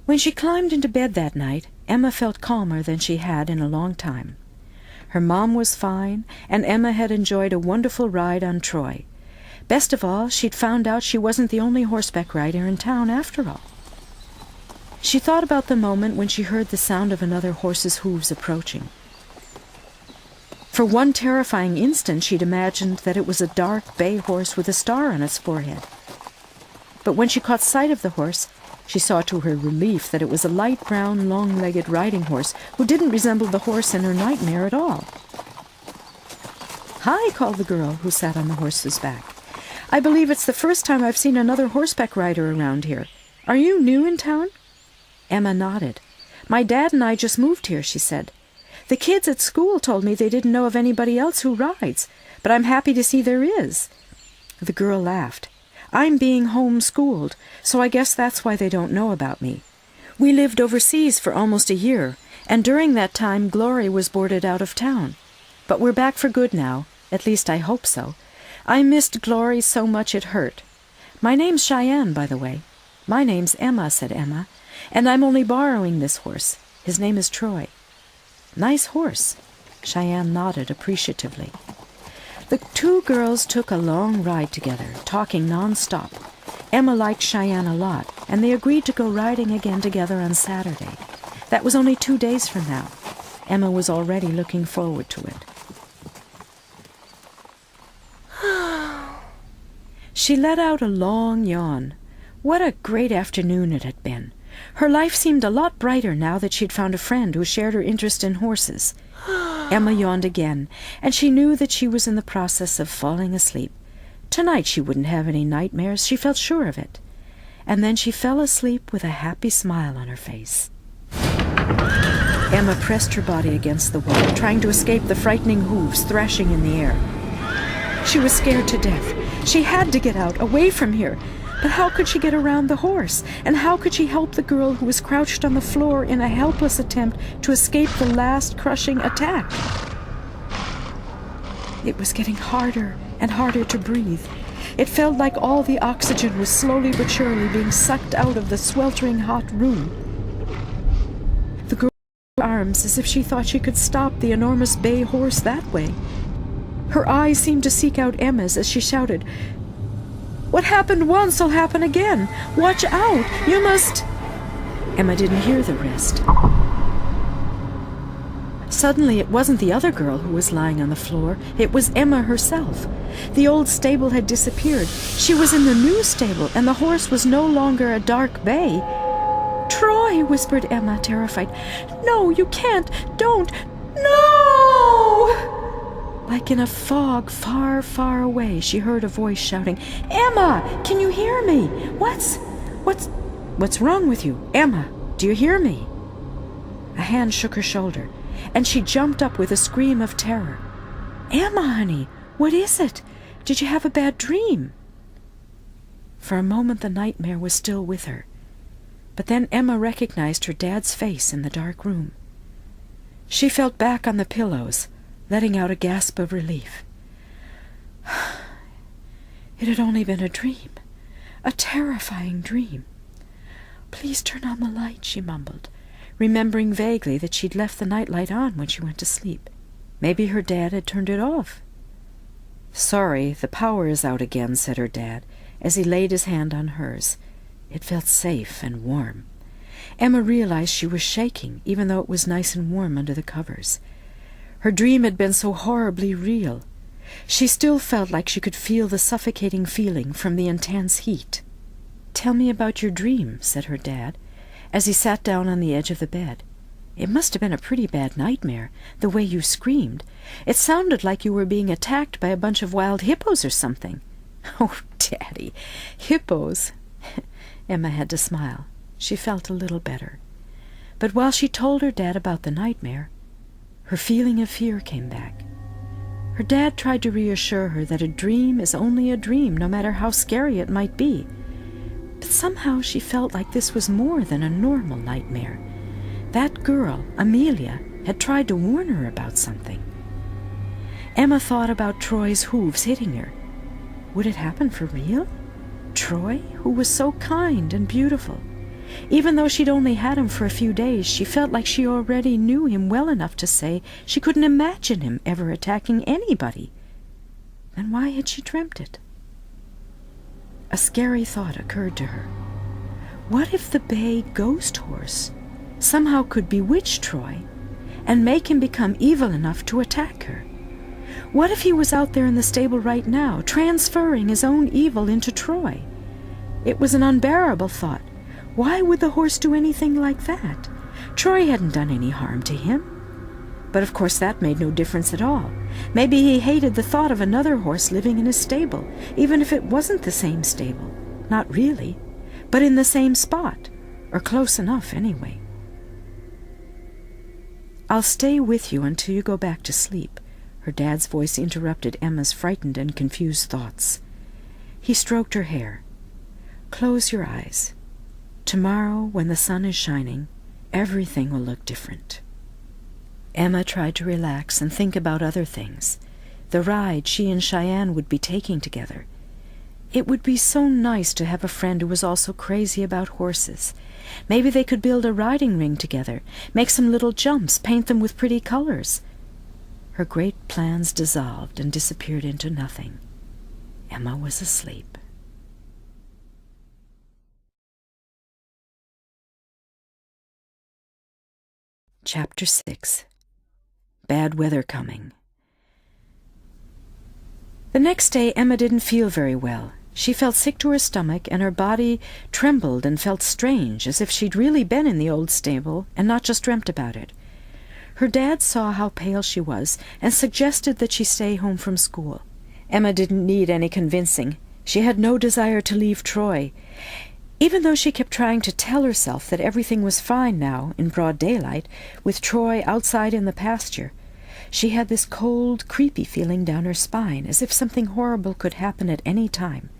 When she climbed into bed that night, Emma felt calmer than she had in a long time. Her mom was fine, and Emma had enjoyed a wonderful ride on Troy. Best of all, she'd found out she wasn't the only horseback rider in town after all. She thought about the moment when she heard the sound of another horse's hooves approaching. For one terrifying instant, she'd imagined that it was a dark bay horse with a star on its forehead. But when she caught sight of the horse, she saw to her relief that it was a light brown, long-legged riding horse who didn't resemble the horse in her nightmare at all. "Hi," called the girl who sat on the horse's back. "I believe it's the first time I've seen another horseback rider around here. Are you new in town?" Emma nodded. "My dad and I just moved here," she said. "The kids at school told me they didn't know of anybody else who rides, but I'm happy to see there is." The girl laughed. "I'm being home-schooled, so I guess that's why they don't know about me. We lived overseas for almost a year, and during that time Glory was boarded out of town. But we're back for good now, at least I hope so. I missed Glory so much it hurt. My name's Cheyenne, by the way." "My name's Emma," said Emma, "and I'm only borrowing this horse. His name is Troy." Nice horse." Cheyenne nodded appreciatively. The two girls took a long ride together, talking non-stop. Emma liked Cheyenne a lot, and they agreed to go riding again together on Saturday. That was only 2 days from now. Emma was already looking forward to it. She let out a long yawn. What a great afternoon it had been. Her life seemed a lot brighter now that she'd found a friend who shared her interest in horses. Emma yawned again, and she knew that she was in the process of falling asleep. Tonight she wouldn't have any nightmares, she felt sure of it. And then she fell asleep with a happy smile on her face. Emma pressed her body against the wall, trying to escape the frightening hooves thrashing in the air. She was scared to death. She had to get out, away from here. But how could she get around the horse? And how could she help the girl who was crouched on the floor in a helpless attempt to escape the last crushing attack? It was getting harder and harder to breathe. It felt like all the oxygen was slowly but surely being sucked out of the sweltering hot room. The girl raised her arms as if she thought she could stop the enormous bay horse that way. Her eyes seemed to seek out Emma's as she shouted, "What happened once will happen again! Watch out! You must—" Emma didn't hear the rest. Suddenly it wasn't the other girl who was lying on the floor. It was Emma herself. The old stable had disappeared. She was in the new stable, and the horse was no longer a dark bay. "Troy!" whispered Emma, terrified. "No, you can't! Don't! No!" Like in a fog far, far away, she heard a voice shouting, "Emma, can you hear me? What's wrong with you? Emma, do you hear me?" A hand shook her shoulder, and she jumped up with a scream of terror. "Emma, honey, what is it? Did you have a bad dream?" For a moment the nightmare was still with her, but then Emma recognized her dad's face in the dark room. She fell back on the pillows, letting out a gasp of relief. It had only been a dream, a terrifying dream. "Please turn on the light," she mumbled, remembering vaguely that she'd left the nightlight on when she went to sleep. Maybe her dad had turned it off. "Sorry, the power is out again," said her dad, as he laid his hand on hers. It felt safe and warm. Emma realized she was shaking, even though it was nice and warm under the covers. Her dream had been so horribly real. She still felt like she could feel the suffocating feeling from the intense heat. "Tell me about your dream," said her dad, as he sat down on the edge of the bed. "It must have been a pretty bad nightmare, the way you screamed. It sounded like you were being attacked by a bunch of wild hippos or something." "Oh, Daddy, hippos!" Emma had to smile. She felt a little better. But while she told her dad about the nightmare, her feeling of fear came back. Her dad tried to reassure her that a dream is only a dream, no matter how scary it might be. But somehow she felt like this was more than a normal nightmare. That girl, Amelia, had tried to warn her about something. Emma thought about Troy's hooves hitting her. Would it happen for real? Troy, who was so kind and beautiful. Even though she'd only had him for a few days, she felt like she already knew him well enough to say she couldn't imagine him ever attacking anybody. Then why had she dreamt it? A scary thought occurred to her. What if the bay ghost horse somehow could bewitch Troy and make him become evil enough to attack her? What if he was out there in the stable right now, transferring his own evil into Troy? It was an unbearable thought. Why would the horse do anything like that? Troy hadn't done any harm to him. But of course that made no difference at all. Maybe he hated the thought of another horse living in his stable, even if it wasn't the same stable. Not really, but in the same spot, or close enough anyway. "I'll stay with you until you go back to sleep," her dad's voice interrupted Emma's frightened and confused thoughts. He stroked her hair. "Close your eyes. Tomorrow, when the sun is shining, everything will look different." Emma tried to relax and think about other things. The ride she and Cheyenne would be taking together. It would be so nice to have a friend who was also crazy about horses. Maybe they could build a riding ring together, make some little jumps, paint them with pretty colors. Her great plans dissolved and disappeared into nothing. Emma was asleep. Chapter 6. Bad Weather Coming. The next day Emma didn't feel very well. She felt sick to her stomach, and her body trembled and felt strange, as if she'd really been in the old stable and not just dreamt about it. Her dad saw how pale she was and suggested that she stay home from school. Emma didn't need any convincing. She had no desire to leave Troy. Even though she kept trying to tell herself that everything was fine now, in broad daylight, with Troy outside in the pasture, she had this cold, creepy feeling down her spine, as if something horrible could happen at any time.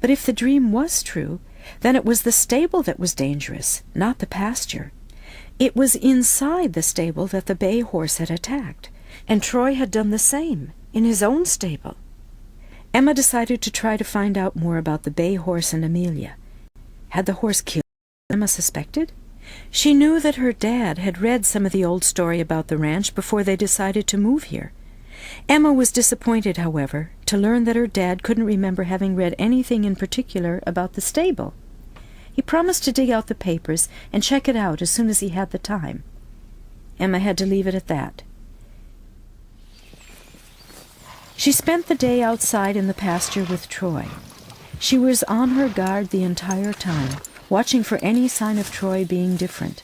But if the dream was true, then it was the stable that was dangerous, not the pasture. It was inside the stable that the bay horse had attacked, and Troy had done the same, in his own stable. Emma decided to try to find out more about the bay horse and Amelia. Had the horse killed Emma suspected? She knew that her dad had read some of the old story about the ranch before they decided to move here. Emma was disappointed, however, to learn that her dad couldn't remember having read anything in particular about the stable. He promised to dig out the papers and check it out as soon as he had the time. Emma had to leave it at that. She spent the day outside in the pasture with Troy. She was on her guard the entire time, watching for any sign of Troy being different.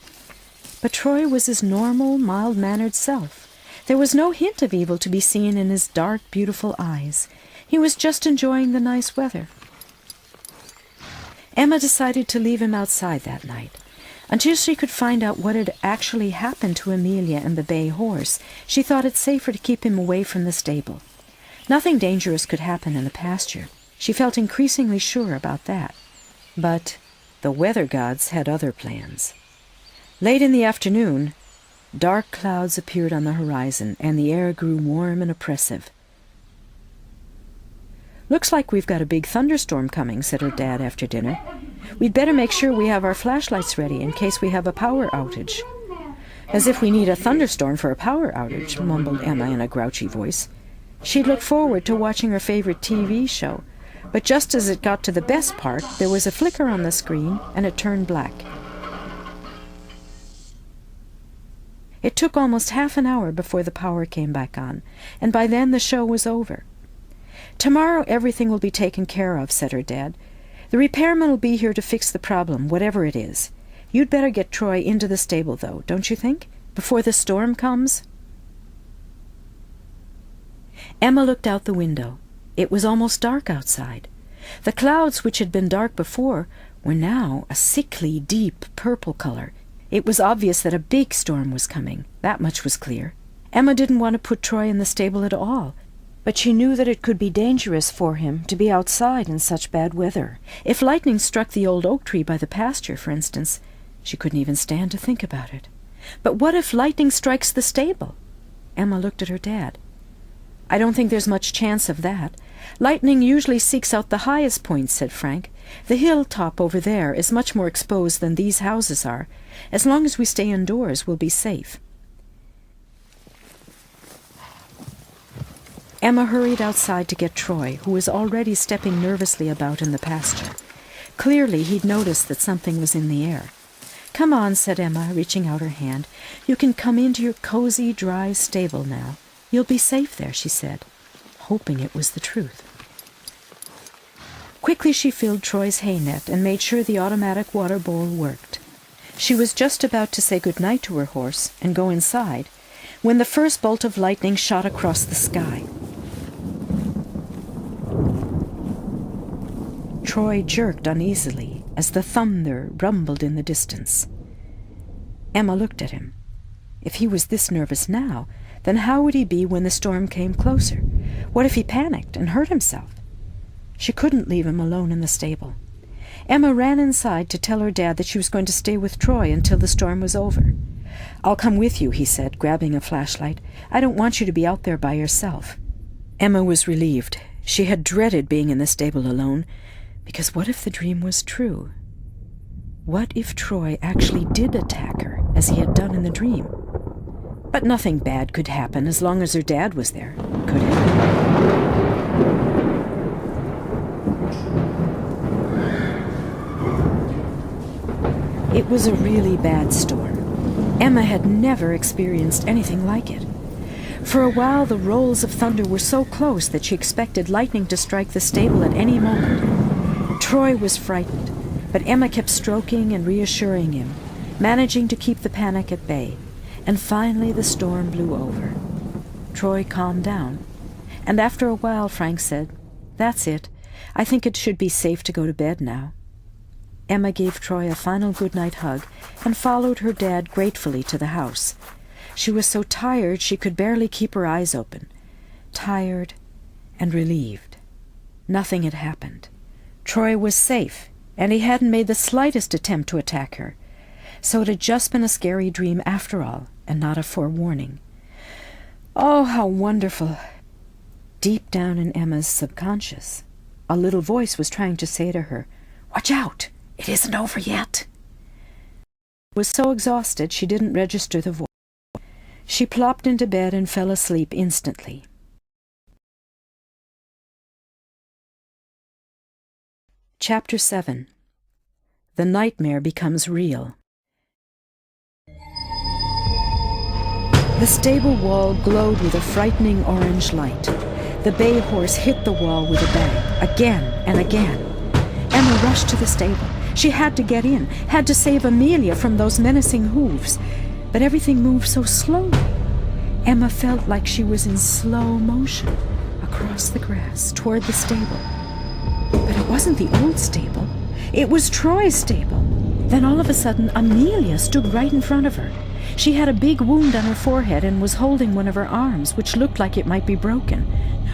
But Troy was his normal, mild-mannered self. There was no hint of evil to be seen in his dark, beautiful eyes. He was just enjoying the nice weather. Emma decided to leave him outside that night. Until she could find out what had actually happened to Amelia and the bay horse, she thought it safer to keep him away from the stable. Nothing dangerous could happen in the pasture. She felt increasingly sure about that. But the weather gods had other plans. Late in the afternoon, dark clouds appeared on the horizon, and the air grew warm and oppressive. "Looks like we've got a big thunderstorm coming," said her dad after dinner. "We'd better make sure we have our flashlights ready in case we have a power outage." "As if we need a thunderstorm for a power outage," mumbled Emma in a grouchy voice. She'd looked forward to watching her favorite TV show, but just as it got to the best part, there was a flicker on the screen, and it turned black. It took almost half an hour before the power came back on, and by then the show was over. "Tomorrow everything will be taken care of," said her dad. "The repairman will be here to fix the problem, whatever it is. You'd better get Troy into the stable, though, don't you think, before the storm comes?" Emma looked out the window. It was almost dark outside. The clouds, which had been dark before, were now a sickly, deep purple color. It was obvious that a big storm was coming. That much was clear. Emma didn't want to put Troy in the stable at all, but she knew that it could be dangerous for him to be outside in such bad weather. If lightning struck the old oak tree by the pasture, for instance, she couldn't even stand to think about it. But what if lightning strikes the stable? Emma looked at her dad. "I don't think there's much chance of that. Lightning usually seeks out the highest points," said Frank. "The hilltop over there is much more exposed than these houses are. As long as we stay indoors, we'll be safe." Emma hurried outside to get Troy, who was already stepping nervously about in the pasture. Clearly he'd noticed that something was in the air. "Come on," said Emma, reaching out her hand. "You can come into your cozy, dry stable now. You'll be safe there," she said, hoping it was the truth. Quickly she filled Troy's hay net and made sure the automatic water bowl worked. She was just about to say good night to her horse and go inside when the first bolt of lightning shot across the sky. Troy jerked uneasily as the thunder rumbled in the distance. Emma looked at him. If he was this nervous now, then how would he be when the storm came closer? What if he panicked and hurt himself? She couldn't leave him alone in the stable. Emma ran inside to tell her dad that she was going to stay with Troy until the storm was over. "I'll come with you," he said, grabbing a flashlight. "I don't want you to be out there by yourself." Emma was relieved. She had dreaded being in the stable alone, because what if the dream was true? What if Troy actually did attack her, as he had done in the dream? But nothing bad could happen as long as her dad was there, could it? It was a really bad storm. Emma had never experienced anything like it. For a while, the rolls of thunder were so close that she expected lightning to strike the stable at any moment. Troy was frightened, but Emma kept stroking and reassuring him, managing to keep the panic at bay. And finally the storm blew over. Troy calmed down, and after a while Frank said, "That's it. I think it should be safe to go to bed now." Emma gave Troy a final good-night hug and followed her dad gratefully to the house. She was so tired she could barely keep her eyes open. Tired and relieved. Nothing had happened. Troy was safe, and he hadn't made the slightest attempt to attack her. So it had just been a scary dream after all, and not a forewarning. Oh, how wonderful! Deep down in Emma's subconscious, a little voice was trying to say to her, "Watch out! It isn't over yet." She was so exhausted she didn't register the voice. She plopped into bed and fell asleep instantly. Chapter 7. The nightmare becomes real. The stable wall glowed with a frightening orange light. The bay horse hit the wall with a bang, again and again. Emma rushed to the stable. She had to get in, had to save Amelia from those menacing hooves. But everything moved so slowly. Emma felt like she was in slow motion across the grass toward the stable. But it wasn't the old stable. It was Troy's stable. Then all of a sudden, Amelia stood right in front of her. She had a big wound on her forehead and was holding one of her arms, which looked like it might be broken.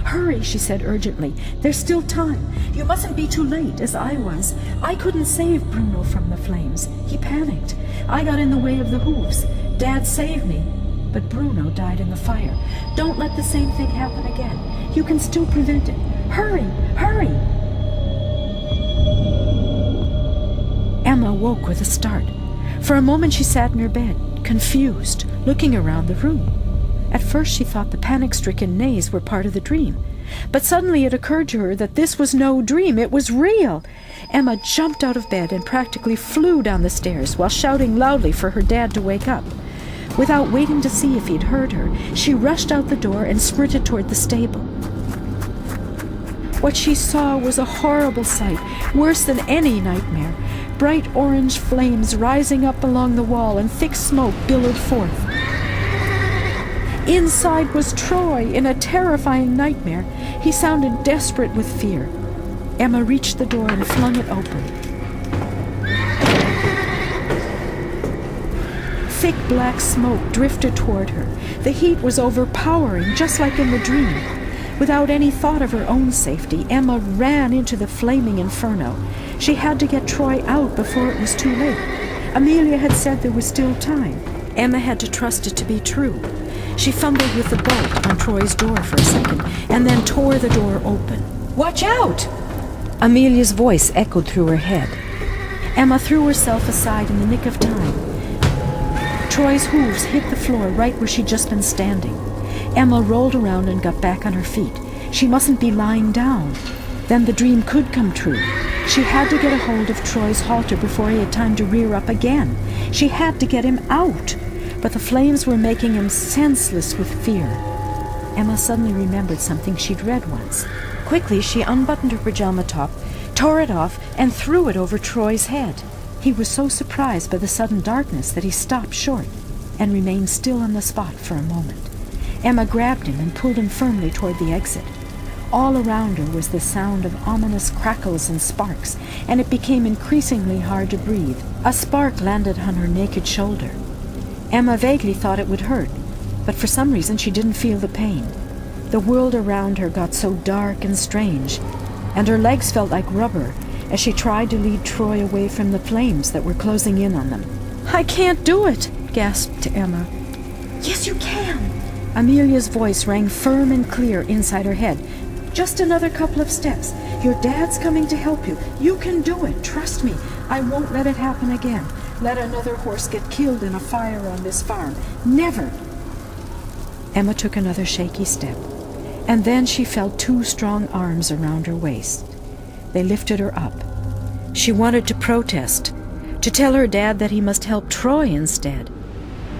"Hurry," she said urgently. "There's still time. You mustn't be too late, as I was. I couldn't save Bruno from the flames. He panicked. I got in the way of the hooves. Dad saved me. But Bruno died in the fire. Don't let the same thing happen again. You can still prevent it. Hurry! Hurry!" Emma woke with a start. For a moment she sat in her bed, confused, looking around the room. At first she thought the panic-stricken neighs were part of the dream. But suddenly it occurred to her that this was no dream, it was real. Emma jumped out of bed and practically flew down the stairs while shouting loudly for her dad to wake up. Without waiting to see if he'd heard her, she rushed out the door and sprinted toward the stable. What she saw was a horrible sight, worse than any nightmare. Bright orange flames rising up along the wall and thick smoke billowed forth. Inside was Troy in a terrifying nightmare. He sounded desperate with fear. Emma reached the door and flung it open. Thick black smoke drifted toward her. The heat was overpowering, just like in the dream. Without any thought of her own safety, Emma ran into the flaming inferno. She had to get Troy out before it was too late. Amelia had said there was still time. Emma had to trust it to be true. She fumbled with the bolt on Troy's door for a second, and then tore the door open. "Watch out!" Amelia's voice echoed through her head. Emma threw herself aside in the nick of time. Troy's hooves hit the floor right where she'd just been standing. Emma rolled around and got back on her feet. She mustn't be lying down. Then the dream could come true. She had to get a hold of Troy's halter before he had time to rear up again. She had to get him out. But the flames were making him senseless with fear. Emma suddenly remembered something she'd read once. Quickly, she unbuttoned her pajama top, tore it off, and threw it over Troy's head. He was so surprised by the sudden darkness that he stopped short and remained still on the spot for a moment. Emma grabbed him and pulled him firmly toward the exit. All around her was the sound of ominous crackles and sparks, and it became increasingly hard to breathe. A spark landed on her naked shoulder. Emma vaguely thought it would hurt, but for some reason she didn't feel the pain. The world around her got so dark and strange, and her legs felt like rubber as she tried to lead Troy away from the flames that were closing in on them. "I can't do it," gasped Emma. "Yes, you can." Amelia's voice rang firm and clear inside her head. Just another couple of steps. Your dad's coming to help you. You can do it. Trust me. I won't let it happen again. Let another horse get killed in a fire on this farm. Never. Emma took another shaky step, and then she felt two strong arms around her waist. They lifted her up. She wanted to protest, to tell her dad that he must help Troy instead,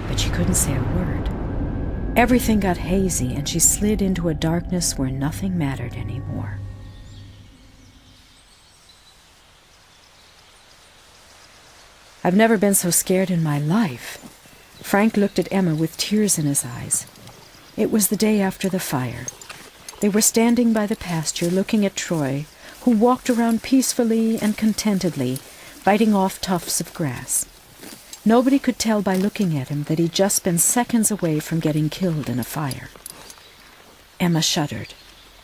but she couldn't say a word. Everything got hazy, and she slid into a darkness where nothing mattered anymore. I've never been so scared in my life. Frank looked at Emma with tears in his eyes. It was the day after the fire. They were standing by the pasture looking at Troy, who walked around peacefully and contentedly, biting off tufts of grass. Nobody could tell by looking at him that he'd just been seconds away from getting killed in a fire. Emma shuddered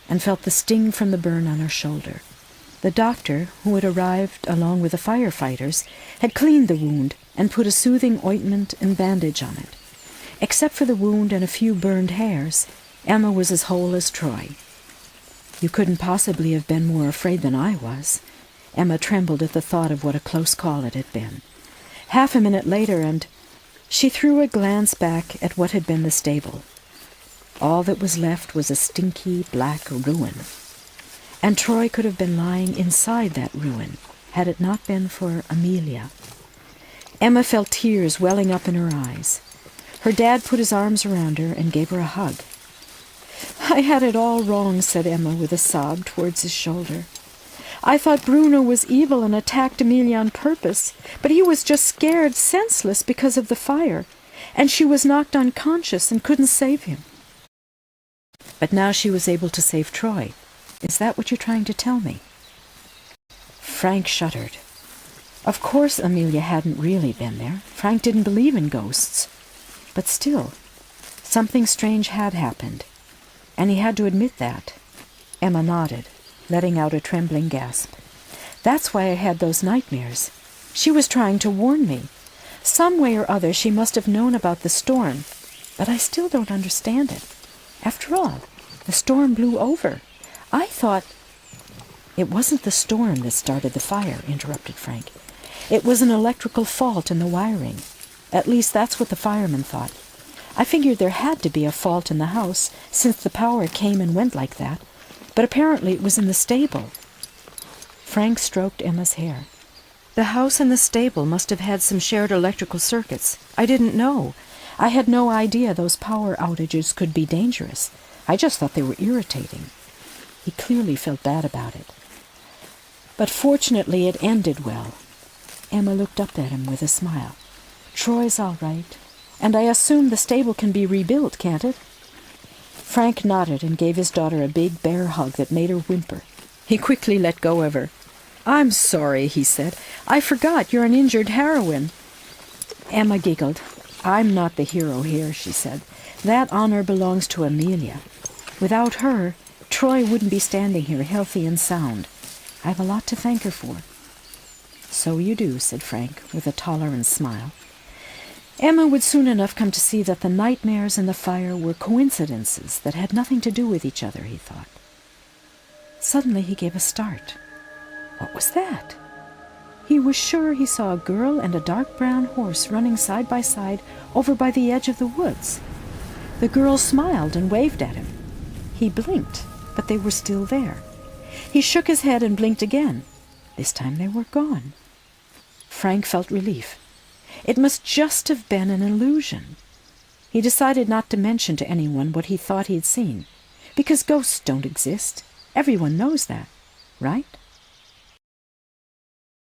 and felt the sting from the burn on her shoulder. The doctor, who had arrived along with the firefighters, had cleaned the wound and put a soothing ointment and bandage on it. Except for the wound and a few burned hairs, Emma was as whole as Troy. You couldn't possibly have been more afraid than I was. Emma trembled at the thought of what a close call it had been. Half a minute later, and she threw a glance back at what had been the stable. All that was left was a stinky black ruin. And Troy could have been lying inside that ruin, had it not been for Amelia. Emma felt tears welling up in her eyes. Her dad put his arms around her and gave her a hug. "I had it all wrong," said Emma with a sob towards his shoulder. "I thought Bruno was evil and attacked Amelia on purpose, but he was just scared senseless because of the fire, and she was knocked unconscious and couldn't save him." But now she was able to save Troy. Is that what you're trying to tell me? Frank shuddered. Of course Amelia hadn't really been there. Frank didn't believe in ghosts. But still, something strange had happened, and he had to admit that. Emma nodded, letting out a trembling gasp. "That's why I had those nightmares. She was trying to warn me. Some way or other she must have known about the storm, but I still don't understand it. After all, the storm blew over. I thought—" "It wasn't the storm that started the fire," interrupted Frank. "It was an electrical fault in the wiring. At least that's what the firemen thought. I figured there had to be a fault in the house, since the power came and went like that, but apparently it was in the stable." Frank stroked Emma's hair. "The house and the stable must have had some shared electrical circuits. I didn't know. I had no idea those power outages could be dangerous. I just thought they were irritating." He clearly felt bad about it. But fortunately it ended well. Emma looked up at him with a smile. "Troy's all right, and I assume the stable can be rebuilt, can't it?" Frank nodded and gave his daughter a big bear hug that made her whimper. He quickly let go of her. "I'm sorry," he said. "I forgot you're an injured heroine." Emma giggled. "I'm not the hero here," she said. "That honor belongs to Amelia. Without her, Troy wouldn't be standing here healthy and sound. I have a lot to thank her for." "So you do," said Frank, with a tolerant smile. Emma would soon enough come to see that the nightmares and the fire were coincidences that had nothing to do with each other, he thought. Suddenly he gave a start. What was that? He was sure he saw a girl and a dark brown horse running side by side over by the edge of the woods. The girl smiled and waved at him. He blinked, but they were still there. He shook his head and blinked again. This time they were gone. Frank felt relief. It must just have been an illusion. He decided not to mention to anyone what he thought he had seen, because ghosts don't exist. Everyone knows that, right?